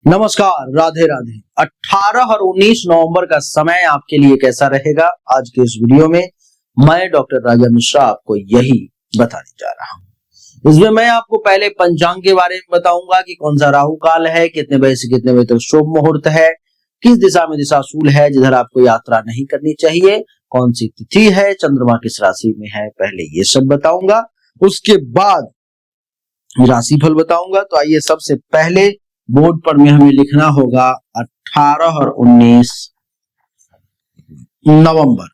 नमस्कार, राधे राधे। 18 और 19 नवंबर का समय आपके लिए कैसा रहेगा? आज के इस वीडियो में मैं डॉक्टर राजा मिश्रा आपको यही बताने जा रहा हूं। इसमें मैं आपको पहले पंचांग के बारे में बताऊंगा कि कौन सा राहु काल है, कितने बजे से कितने बजे तक शुभ मुहूर्त है, किस दिशा में दिशाशूल है जिधर आपको यात्रा नहीं करनी चाहिए, कौन सी तिथि है, चंद्रमा किस राशि में है, पहले ये सब बताऊंगा। उसके बाद राशिफल बताऊंगा। तो आइए, सबसे पहले बोर्ड पर में हमें लिखना होगा 18 और 19 नवंबर।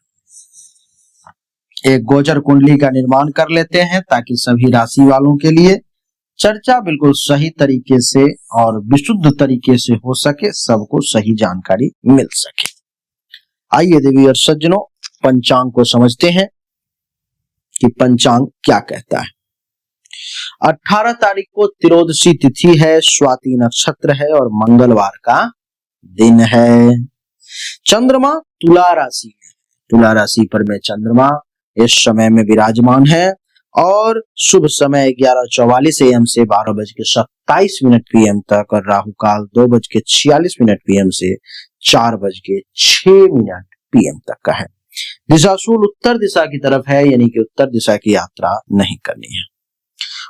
एक गोचर कुंडली का निर्माण कर लेते हैं ताकि सभी राशि वालों के लिए चर्चा बिल्कुल सही तरीके से और विशुद्ध तरीके से हो सके, सबको सही जानकारी मिल सके। आइए देवी और सज्जनों, पंचांग को समझते हैं कि पंचांग क्या कहता है। 18 तारीख को त्रियोदशी तिथि है, स्वाति नक्षत्र है और मंगलवार का दिन है। चंद्रमा तुला राशि में, तुला राशि पर में चंद्रमा इस समय में विराजमान है और शुभ समय 11:44 AM से 12:27 PM तक और राहु काल 2:46 PM से 4:06 PM तक का है। दिशाशूल उत्तर दिशा की तरफ है, यानी कि उत्तर दिशा की यात्रा नहीं करनी है।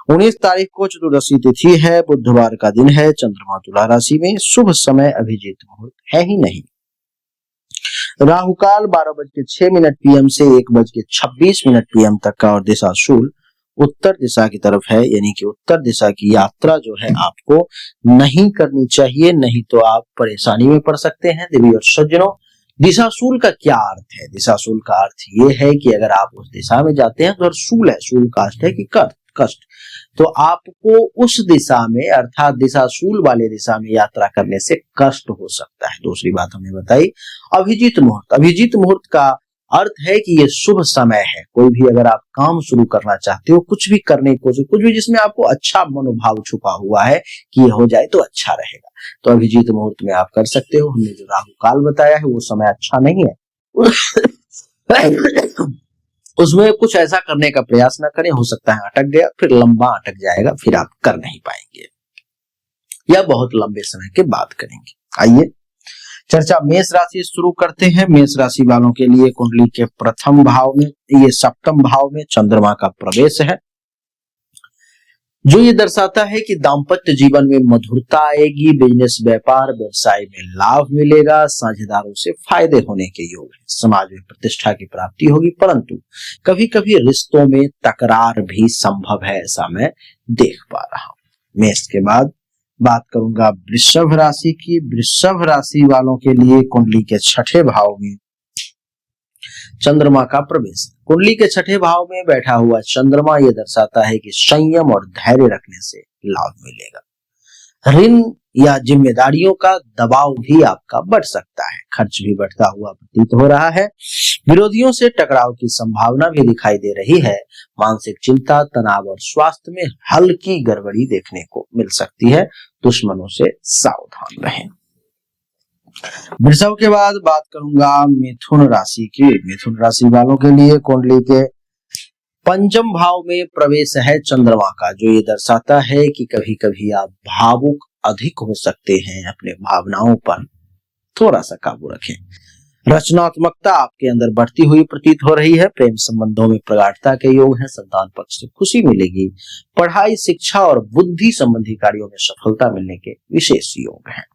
19 तारीख को चतुर्दशी तिथि है, बुधवार का दिन है, चंद्रमा तुला राशि में, शुभ समय अभिजीत मुहूर्त है ही नहीं। राहु काल 12:06 PM से 1:26 PM तक का और दिशाशूल उत्तर दिशा की तरफ है, यानी कि उत्तर दिशा की यात्रा जो है आपको नहीं करनी चाहिए, नहीं तो आप परेशानी में पड़ सकते हैं। देवी और सज्जनों, दिशाशूल का क्या अर्थ है? दिशाशूल का अर्थ ये है कि अगर आप उस दिशा में जाते हैं तो शूल है, शूल का अर्थ है कि कष्ट, तो आपको उस दिशा में अर्थात दिशाशूल वाले दिशा में यात्रा करने से कष्ट हो सकता है। दूसरी बात हमने बताई अभिजीत मुहूर्त। अभिजीत मुहूर्त का अर्थ है कि ये शुभ समय है। कोई भी अगर आप काम शुरू करना चाहते हो, कुछ भी करने की कोशिश, कुछ भी जिसमें आपको अच्छा मनोभाव छुपा हुआ है कि ये हो जाए तो अच्छा रहेगा, तो अभिजीत मुहूर्त में आप कर सकते हो। हमने जो राहु काल बताया है वो समय अच्छा नहीं है। उसमें कुछ ऐसा करने का प्रयास ना करें, हो सकता है अटक गया, फिर लंबा अटक जाएगा, फिर आप कर नहीं पाएंगे या बहुत लंबे समय के बाद करेंगे। आइए चर्चा मेष राशि शुरू करते हैं। मेष राशि वालों के लिए कुंडली के प्रथम भाव में, ये सप्तम भाव में चंद्रमा का प्रवेश है, जो ये दर्शाता है कि दाम्पत्य जीवन में मधुरता आएगी, बिजनेस व्यापार व्यवसाय में लाभ मिलेगा, साझेदारों से फायदे होने के योग है, समाज में प्रतिष्ठा की प्राप्ति होगी, परंतु कभी कभी रिश्तों में तकरार भी संभव है, ऐसा मैं देख पा रहा हूं। मेष के बाद बात करूंगा वृषभ राशि की। वृषभ राशि वालों के लिए कुंडली के छठे भाव में चंद्रमा का प्रवेश। कुंडली के छठे भाव में बैठा हुआ चंद्रमा ये दर्शाता है कि संयम और धैर्य रखने से लाभ मिलेगा। ऋण या जिम्मेदारियों का दबाव भी आपका बढ़ सकता है, खर्च भी बढ़ता हुआ प्रतीत हो रहा है। विरोधियों से टकराव की संभावना भी दिखाई दे रही है। मानसिक चिंता, तनाव और स्वास्थ्य में हल्की गड़बड़ी देखने को मिल सकती है, दुश्मनों से सावधान रहें। वृषभ के बाद बात करूंगा मिथुन राशि की। मिथुन राशि वालों के लिए कुंडली के पंचम भाव में प्रवेश है चंद्रमा का, जो ये दर्शाता है कि कभी कभी आप भावुक अधिक हो सकते हैं, अपने भावनाओं पर थोड़ा सा काबू रखें। रचनात्मकता आपके अंदर बढ़ती हुई प्रतीत हो रही है। प्रेम संबंधों में प्रगाढ़ता के योग है, संतान पक्ष से खुशी मिलेगी। पढ़ाई, शिक्षा और बुद्धि संबंधी कार्यों में सफलता मिलने के विशेष योग हैं।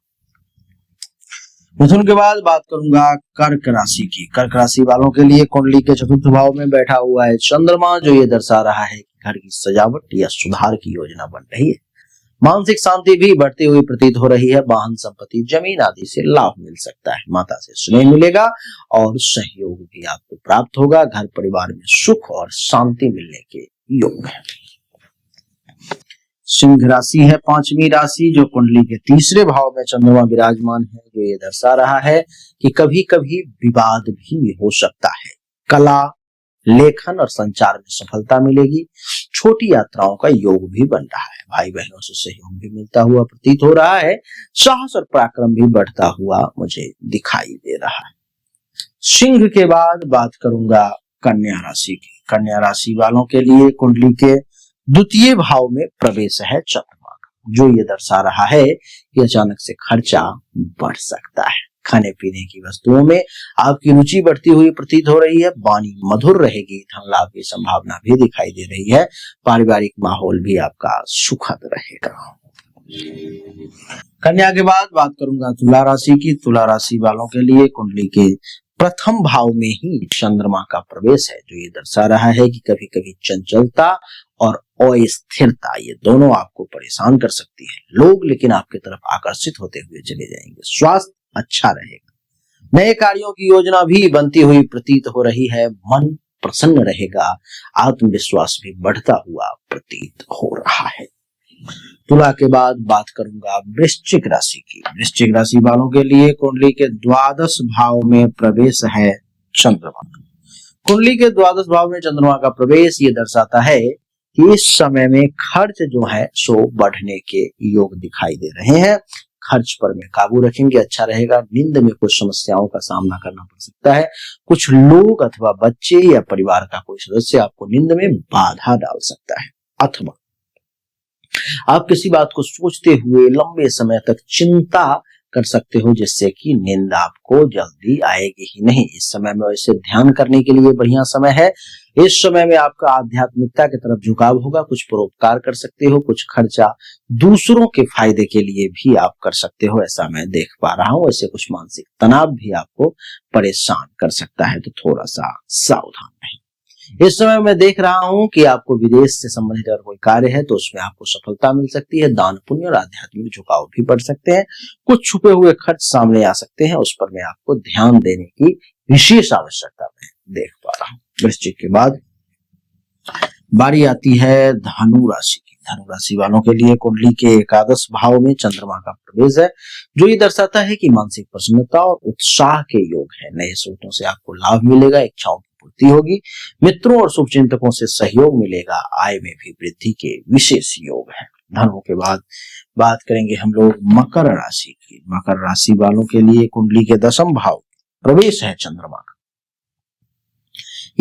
मिथुन के बाद बात करूंगा कर्क राशि की। कर्क राशि वालों के लिए कुंडली के चतुर्थ भाव में बैठा हुआ है चंद्रमा, जो ये दर्शा रहा है कि घर की सजावट या सुधार की योजना बन रही है। मानसिक शांति भी बढ़ती हुई प्रतीत हो रही है। वाहन, संपत्ति, जमीन आदि से लाभ मिल सकता है। माता से स्नेह मिलेगा और सहयोग भी आपको प्राप्त होगा। घर परिवार में सुख और शांति मिलने के योग है। सिंह राशि है पांचवी राशि, जो कुंडली के तीसरे भाव में चंद्रमा विराजमान है, जो ये दर्शा रहा है कि कभी कभी विवाद भी हो सकता है। कला, लेखन और संचार में सफलता मिलेगी। छोटी यात्राओं का योग भी बन रहा है। भाई बहनों से सहयोग भी मिलता हुआ प्रतीत हो रहा है। साहस और पराक्रम भी बढ़ता हुआ मुझे दिखाई दे रहा है। सिंह के बाद बात करूंगा कन्या राशि की। कन्या राशि वालों के लिए कुंडली के द्वितीय भाव में प्रवेश है चंद्रमा का। जो ये दर्शा रहा है कि अचानक से खर्चा बढ़ सकता है। खाने पीने की वस्तुओं में आपकी रुचि बढ़ती हुई प्रतीत हो रही है। वाणी मधुर रहेगी, धन लाभ की संभावना भी दिखाई दे रही है। पारिवारिक माहौल भी आपका सुखद रहेगा। कन्या के बाद बात करूंगा तुला राशि की। तुला राशि वालों के लिए कुंडली के प्रथम भाव में ही चंद्रमा का प्रवेश है, जो ये दर्शा रहा है कि कभी कभी चंचलता और अस्थिरता ये दोनों आपको परेशान कर सकती है। लोग लेकिन आपकी तरफ आकर्षित होते हुए चले जाएंगे। स्वास्थ्य अच्छा रहेगा। नए कार्यों की योजना भी बनती हुई प्रतीत हो रही है। मन प्रसन्न रहेगा। आत्मविश्वास भी बढ़ता हुआ प्रतीत हो रहा है। तुला के बाद बात करूंगा वृश्चिक राशि की। वृश्चिक राशि वालों के लिए कुंडली के द्वादश भाव में प्रवेश है चंद्रमा। कुंडली के द्वादश भाव में चंद्रमा का प्रवेश ये दर्शाता है कि इस समय में खर्च जो है सो बढ़ने के योग दिखाई दे रहे हैं। खर्च पर में काबू रखेंगे, अच्छा रहेगा। नींद में कुछ समस्याओं का सामना करना पड़ सकता है। कुछ लोग अथवा बच्चे या परिवार का कोई सदस्य आपको नींद में बाधा डाल सकता है, अथवा आप किसी बात को सोचते हुए लंबे समय तक चिंता कर सकते हो, जिससे कि नींद आपको जल्दी आएगी ही नहीं। इस समय में वैसे ध्यान करने के लिए बढ़िया समय है। इस समय में आपका आध्यात्मिकता की तरफ झुकाव होगा। कुछ परोपकार कर सकते हो, कुछ खर्चा दूसरों के फायदे के लिए भी आप कर सकते हो, ऐसा मैं देख पा रहा हूं। ऐसे कुछ मानसिक तनाव भी आपको परेशान कर सकता है, तो थोड़ा सा सावधान रहें। इस समय मैं देख रहा हूं कि आपको विदेश से संबंधित अगर कोई कार्य है तो उसमें आपको सफलता मिल सकती है। दान पुण्य और आध्यात्मिक झुकाव भी बढ़ सकते हैं। कुछ छुपे हुए खर्च सामने आ सकते हैं, उस पर मैं आपको ध्यान देने की विशेष आवश्यकता मैं देख पा रहा हूं। वृश्चिक के बाद बारी आती है धनु राशि की। धनु राशि वालों के लिए कुंडली के एकादश भाव में चंद्रमा का प्रवेश है, जो ये दर्शाता है कि मानसिक प्रसन्नता और उत्साह के योग है। नए स्रोतों से आपको लाभ मिलेगा, इच्छाओं की पूर्ति होगी। मित्रों और शुभचिंतकों से सहयोग मिलेगा। आय में भी वृद्धि के विशेष योग है। धनु के बाद बात करेंगे हम लोग मकर राशि की। मकर राशि वालों के लिए कुंडली के दशम भाव प्रवेश है चंद्रमा का।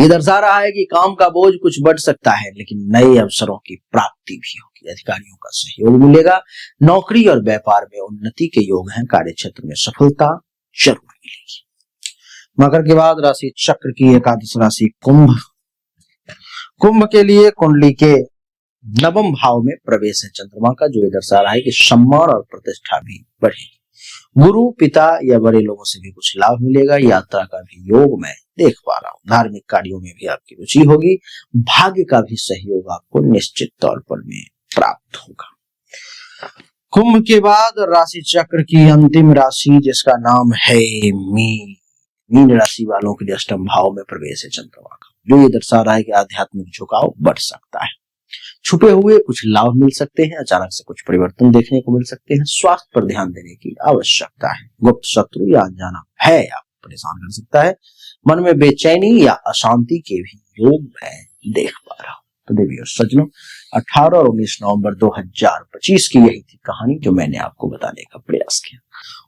ये दर्शा रहा है कि काम का बोझ कुछ बढ़ सकता है, लेकिन नए अवसरों की प्राप्ति भी होगी। अधिकारियों का सहयोग मिलेगा। नौकरी और व्यापार में उन्नति के योग हैं। कार्य क्षेत्र में सफलता जरूर मिलेगी। मकर के बाद राशि चक्र की एकादश राशि कुंभ। कुंभ के लिए कुंडली के नवम भाव में प्रवेश है चंद्रमा का, जो ये दर्शा रहा है कि सम्मान और प्रतिष्ठा भी बढ़ेगी। गुरु, पिता या बड़े लोगों से भी कुछ लाभ मिलेगा। यात्रा का भी योग मैं देख पा रहा हूँ। धार्मिक कार्यों में भी आपकी रुचि होगी। भाग्य का भी सहयोग आपको निश्चित तौर पर में प्राप्त होगा। कुंभ के बाद राशि चक्र की अंतिम राशि जिसका नाम है मीन। मीन राशि वालों के लिए अष्टम भाव में प्रवेश है चंद्रमा का, जो ये दर्शा रहा है कि आध्यात्मिक झुकाव बढ़ सकता है। छुपे हुए कुछ लाभ मिल सकते हैं। अचानक से कुछ परिवर्तन देखने को मिल सकते हैं। स्वास्थ्य पर ध्यान देने की आवश्यकता है। गुप्त शत्रु या अनजाना भय आपको परेशान कर सकता है। मन में बेचैनी या अशांति के भी योग मैं देख पा रहा हूँ। तो देवियों सज्जनों, 18 और 19 नवंबर 2025 की यही थी कहानी जो मैंने आपको बताने का प्रयास किया।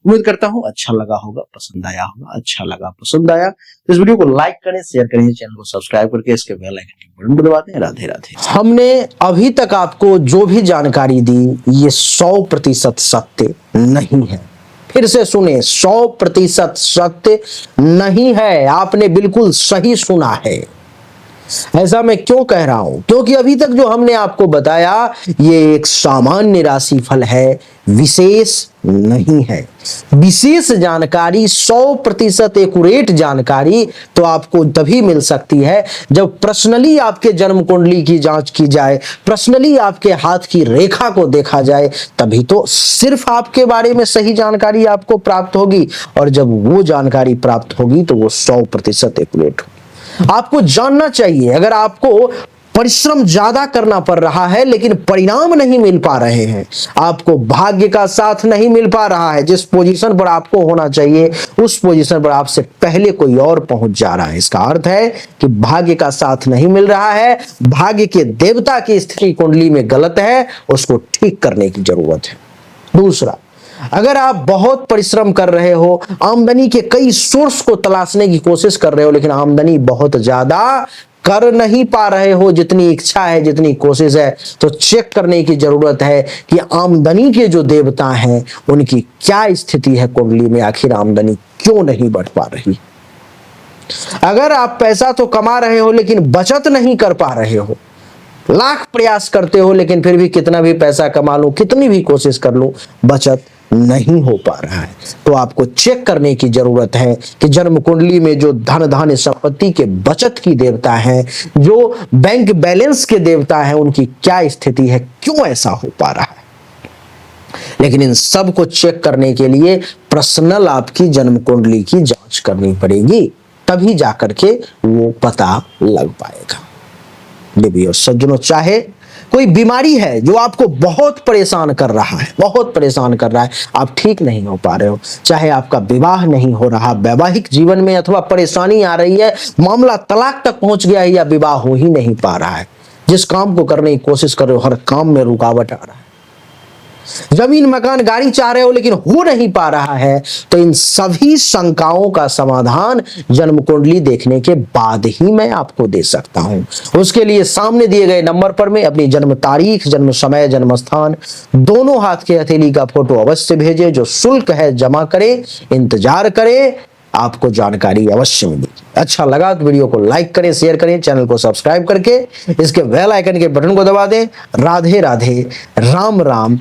उम्मीद करता हूँ अच्छा लगा होगा, पसंद आया होगा। अच्छा लगा, पसंद आया तो इस वीडियो को लाइक करें, शेयर करें, चैनल को सब्सक्राइब करके इसके बेल आइकन के बटन को दबा दें। राधे राधे। हमने अभी तक आपको जो भी जानकारी दी ये 100% सत्य नहीं है। फिर से सुने, 100% सत्य नहीं है। आपने बिल्कुल सही सुना है। ऐसा मैं क्यों कह रहा हूं? क्योंकि अभी तक जो हमने आपको बताया ये एक सामान्य राशिफल है, विशेष नहीं है। विशेष जानकारी, 100% एक्यूरेट जानकारी तो आपको तभी मिल सकती है जब पर्सनली आपके जन्म कुंडली की जांच की जाए, पर्सनली आपके हाथ की रेखा को देखा जाए, तभी तो सिर्फ आपके बारे में सही जानकारी आपको प्राप्त होगी। और जब वो जानकारी प्राप्त होगी तो वो 100% एक्यूरेट होगी। आपको जानना चाहिए, अगर आपको परिश्रम ज्यादा करना पड़ रहा है लेकिन परिणाम नहीं मिल पा रहे हैं, आपको भाग्य का साथ नहीं मिल पा रहा है, जिस पोजीशन पर आपको होना चाहिए उस पोजीशन पर आपसे पहले कोई और पहुंच जा रहा है, इसका अर्थ है कि भाग्य का साथ नहीं मिल रहा है। भाग्य के देवता की स्थिति कुंडली में गलत है, उसको ठीक करने की जरूरत है। दूसरा, अगर आप बहुत परिश्रम कर रहे हो, आमदनी के कई सोर्स को तलाशने की कोशिश कर रहे हो, लेकिन आमदनी बहुत ज्यादा कर नहीं पा रहे हो जितनी इच्छा है, जितनी कोशिश है, तो चेक करने की जरूरत है कि आमदनी के जो देवता हैं उनकी क्या स्थिति है कुंडली में, आखिर आमदनी क्यों नहीं बढ़ पा रही। अगर आप पैसा तो कमा रहे हो लेकिन बचत नहीं कर पा रहे हो, लाख प्रयास करते हो लेकिन फिर भी कितना भी पैसा कमा लो, कितनी भी कोशिश कर लो, बचत नहीं हो पा रहा है, तो आपको चेक करने की जरूरत है कि जन्म कुंडली में जो धन धान्य संपत्ति के बचत की देवता है, जो बैंक बैलेंस के देवता है, उनकी क्या स्थिति है, क्यों ऐसा हो पा रहा है। लेकिन इन सब को चेक करने के लिए पर्सनल आपकी जन्म कुंडली की जांच करनी पड़ेगी, तभी जाकर के वो पता लग पाएगा। देवियों सज्जनों, चाहे कोई बीमारी है जो आपको बहुत परेशान कर रहा है, बहुत परेशान कर रहा है, आप ठीक नहीं हो पा रहे हो, चाहे आपका विवाह नहीं हो रहा, वैवाहिक जीवन में अथवा परेशानी आ रही है, मामला तलाक तक पहुंच गया है या विवाह हो ही नहीं पा रहा है, जिस काम को करने की कोशिश कर रहे हो हर काम में रुकावट आ रहा है, जमीन मकान गाड़ी चाह रहे हो लेकिन हो नहीं पा रहा है, तो इन सभी शंकाओं का समाधान जन्म कुंडली देखने के बाद ही मैं आपको दे सकता हूं। उसके लिए सामने दिए गए नंबर पर में अपनी जन्म तारीख, जन्म समय, जन्म स्थान, दोनों हाथ के हथेली का फोटो अवश्य भेजे, जो शुल्क है जमा करें, इंतजार करें, आपको जानकारी अवश्य मिलेगी। अच्छा लगा तो वीडियो को लाइक करें, शेयर करें, चैनल को सब्सक्राइब करके इसके बेल आइकन के बटन को दबा दें। राधे राधे, राम राम।